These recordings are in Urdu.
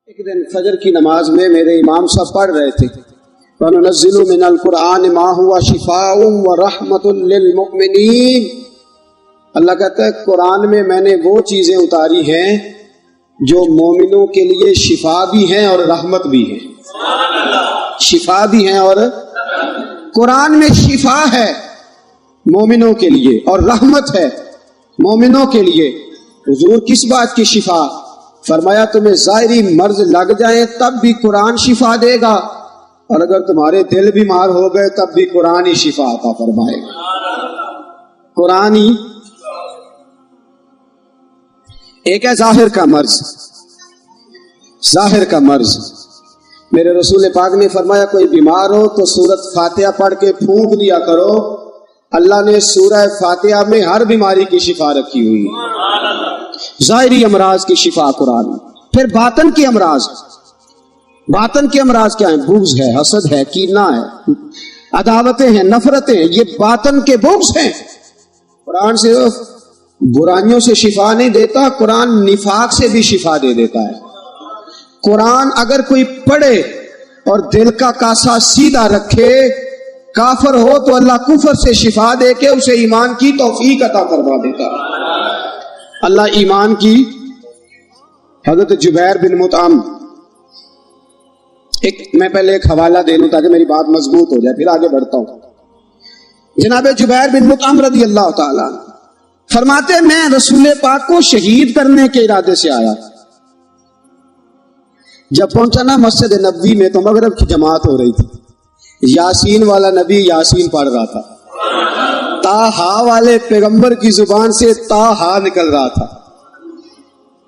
ایک دن فجر کی نماز میں میرے امام صاحب پڑھ رہے تھے وَنُنَزِّلُ مِنَ الْقُرْآنِ مَا هُوَ شِفَاءٌ وَرَحْمَةٌ لِّلْمُؤْمِنِينَ۔ اللہ کہتا ہے قرآن میں میں نے وہ چیزیں اتاری ہیں جو مومنوں کے لیے شفا بھی ہیں اور رحمت بھی ہیں۔ شفا بھی ہیں اور قرآن میں شفا ہے مومنوں کے لیے اور رحمت ہے مومنوں کے لیے۔ حضور کس بات کی شفا؟ فرمایا تمہیں ظاہری مرض لگ جائیں تب بھی قرآن شفا دے گا، اور اگر تمہارے دل بیمار ہو گئے تب بھی قرآن ہی شفا عطا فرمائے گا۔ قرآن ہی ایک ہے ظاہر کا مرض، ظاہر کا مرض۔ میرے رسول پاک نے فرمایا کوئی بیمار ہو تو سورۃ فاتحہ پڑھ کے پھونک دیا کرو، اللہ نے سورہ فاتحہ میں ہر بیماری کی شفا رکھی ہوئی ہے۔ ظاہری امراض کی شفا قرآن۔ پھر باطن کی امراض، باطن کے امراض کیا ہیں؟ بغض ہے، حسد ہے، کینہ ہے، عداوتیں ہیں، نفرتیں، یہ باطن کے بغض ہیں۔ قرآن صرف برائیوں سے شفا نہیں دیتا، قرآن نفاق سے بھی شفا دے دیتا ہے۔ قرآن اگر کوئی پڑھے اور دل کا کاسا سیدھا رکھے، کافر ہو تو اللہ کفر سے شفا دے کے اسے ایمان کی توفیق عطا کروا دیتا ہے۔ اللہ ایمان کی۔ حضرت جبیر بن مطعم، میں پہلے ایک حوالہ دے لوں تاکہ میری بات مضبوط ہو جائے، پھر آگے بڑھتا ہوں۔ جناب جبیر بن مطعم رضی اللہ تعالیٰ فرماتے میں رسول پاک کو شہید کرنے کے ارادے سے آیا۔ جب پہنچا نا مسجد نبوی میں تو مغرب کی جماعت ہو رہی تھی۔ یاسین والا نبی یاسین پڑھ رہا تھا، تاہا والے پیغمبر کی زبان سے تاہا نکل رہا تھا،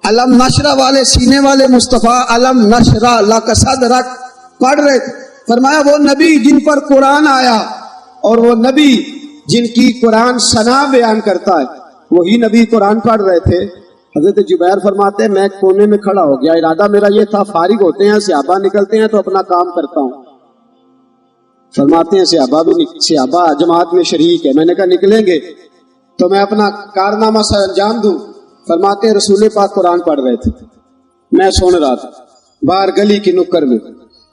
علم نشرہ والے سینے والے مصطفیٰ علم نشرہ لک صدرک پڑھ رہے تھے۔ فرمایا وہ نبی جن پر قرآن آیا اور وہ نبی جن کی قرآن ثنا بیان کرتا ہے، وہی نبی قرآن پڑھ رہے تھے۔ حضرت جبیر فرماتے ہیں میں کونے میں کھڑا ہو گیا، ارادہ میرا یہ تھا فارغ ہوتے ہیں صحابہ نکلتے ہیں تو اپنا کام کرتا ہوں۔ فرماتے ہیں صحابہ جماعت میں شریک ہے، میں نے کہا نکلیں گے تو میں اپنا کارنامہ سر انجام دوں۔ فرماتے ہیں رسول پاک قرآن پڑھ رہے تھے، میں سن رہا تھا، باہر گلی کی نکر میں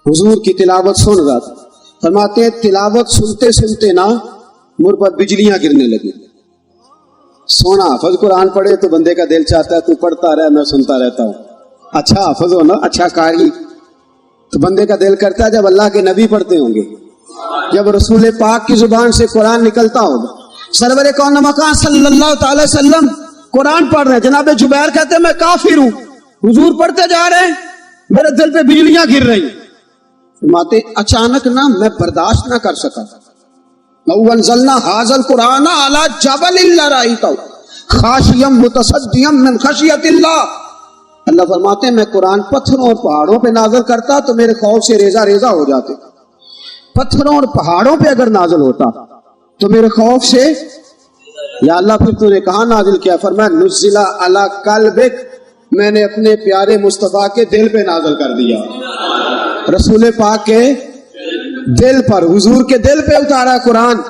حضور کی تلاوت سن رہا تھا۔ فرماتے ہیں تلاوت سنتے سنتے نا مجھ پر بجلیاں گرنے لگی۔ سونا حافظ قرآن پڑھے تو بندے کا دل چاہتا ہے تو پڑھتا رہے، میں سنتا رہتا ہوں۔ اچھا حافظ ہو نا، اچھا قاری، تو بندے کا دل کرتا ہے جب اللہ کے نبی پڑھتے ہوں گے، جب رسول پاک کی زبان سے قرآن نکلتا ہوگا۔ سرور کون مکان صلی اللہ تعالی وسلم قرآن پڑھ رہے ہیں۔ جناب جبیر کہتے ہیں میں کافر ہوں، حضور پڑھتے جا رہے ہیں، میرے دل پہ بجلیاں گر رہی۔ فرماتے اچانک نہ میں برداشت نہ کر سکا۔ لو انزلنا هذا القرآن على جبل لرأيته خاشعا متصدعا من خشیۃ اللہ۔ اللہ فرماتے ہیں میں قرآن پتھروں اور پہاڑوں پہ نازل کرتا تو میرے خوف سے ریزہ ریزہ ہو جاتے۔ پتھروں اور پہاڑوں پہ اگر نازل ہوتا تو میرے خوف سے، یا اللہ پھر تو نے کہاں نازل کیا؟ فرمایا نزل علی قلبک، میں نے اپنے پیارے مصطفیٰ کے دل پہ نازل کر دیا، رسول پاک کے دل پر، حضور کے دل پہ اتارا قرآن۔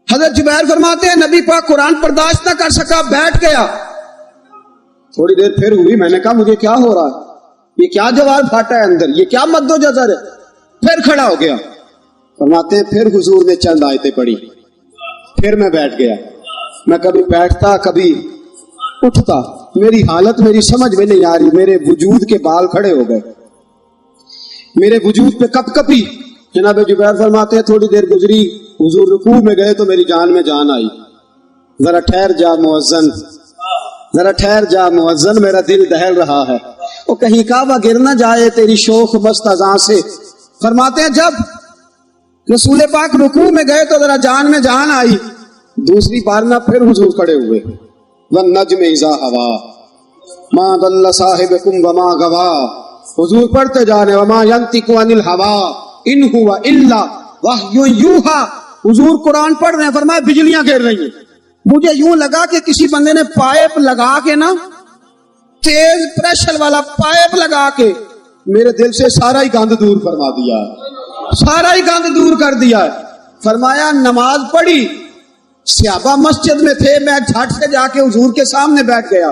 حضرت جبیر فرماتے ہیں نبی پاک قرآن برداشت نہ کر سکا، بیٹھ گیا۔ تھوڑی دیر پھر ہوئی، میں نے کہا مجھے کیا ہو رہا ہے، یہ کیا جواب پھاٹا ہے اندر، یہ کیا مد و جزر ہے؟ پھر کھڑا ہو گیا۔ فرماتے ہیں پھر حضور نے چند آیتیں پڑھی، پھر میں بیٹھ گیا۔ میں کبھی بیٹھتا کبھی اٹھتا، میری حالت میری سمجھ میں نہیں آ رہی، میرے وجود کے بال کھڑے ہو گئے، میرے وجود پہ کپ کپی۔ جناب جبیر فرماتے ہیں تھوڑی دیر گزری، حضور رکوع میں گئے تو میری جان میں جان آئی۔ ذرا ٹھہر جا مؤذن، ذرا ٹھہر جا مؤذن، میرا دل دہل رہا ہے، وہ کہیں کعبہ گر نہ جائے تیری شوخ مست اذان سے۔ فرماتے ہیں جب رسول پاک رکوع میں گئے تو ذرا جان میں جان آئی۔ دوسری بار نہ پھر حضور کھڑے ہوئے، وَالنَّجْمِ إِذَا هَوَىٰ مَا ضَلَّ صَاحِبُكُمْ وَمَا غَوَىٰ، حضور پڑھتے جا رہے وَمَا يَنطِقُ عَنِ الْهَوَىٰ إِنْ هُوَ إِلَّا وَحْيٌ يُوحَىٰ، حضور قرآن پڑھ رہے ہیں، فرمایا بجلیاں گر رہی ہیں۔ مجھے یوں لگا کہ کسی بندے نے پائپ لگا کے نا، تیز پریشر والا پائپ لگا کے میرے دل سے سارا ہی گند دور فرما دیا، سارا ہی گند دور کر دیا ہے۔ فرمایا نماز پڑھی، صحابہ مسجد میں تھے، میں جھٹ سے جا کے حضور کے سامنے بیٹھ گیا۔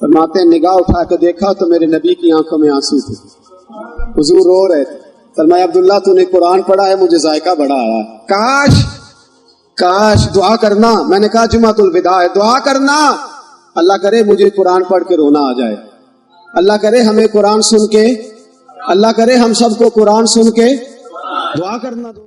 فرماتے ہیں نگاہ اٹھا کے دیکھا تو میرے نبی کی آنکھوں میں آنسو تھے، حضور رو رہے تھے۔ فرمایا عبداللہ تو نے قرآن پڑھا ہے، مجھے ذائقہ بڑا آیا، کاش دعا کرنا۔ میں نے کہا جمعۃ الوداع ہے، دعا کرنا اللہ کرے مجھے قرآن پڑھ کے رونا آ جائے، اللہ کرے ہمیں قرآن سن کے، اللہ کرے ہم سب کو قرآن سن کے دعا کرنا دو۔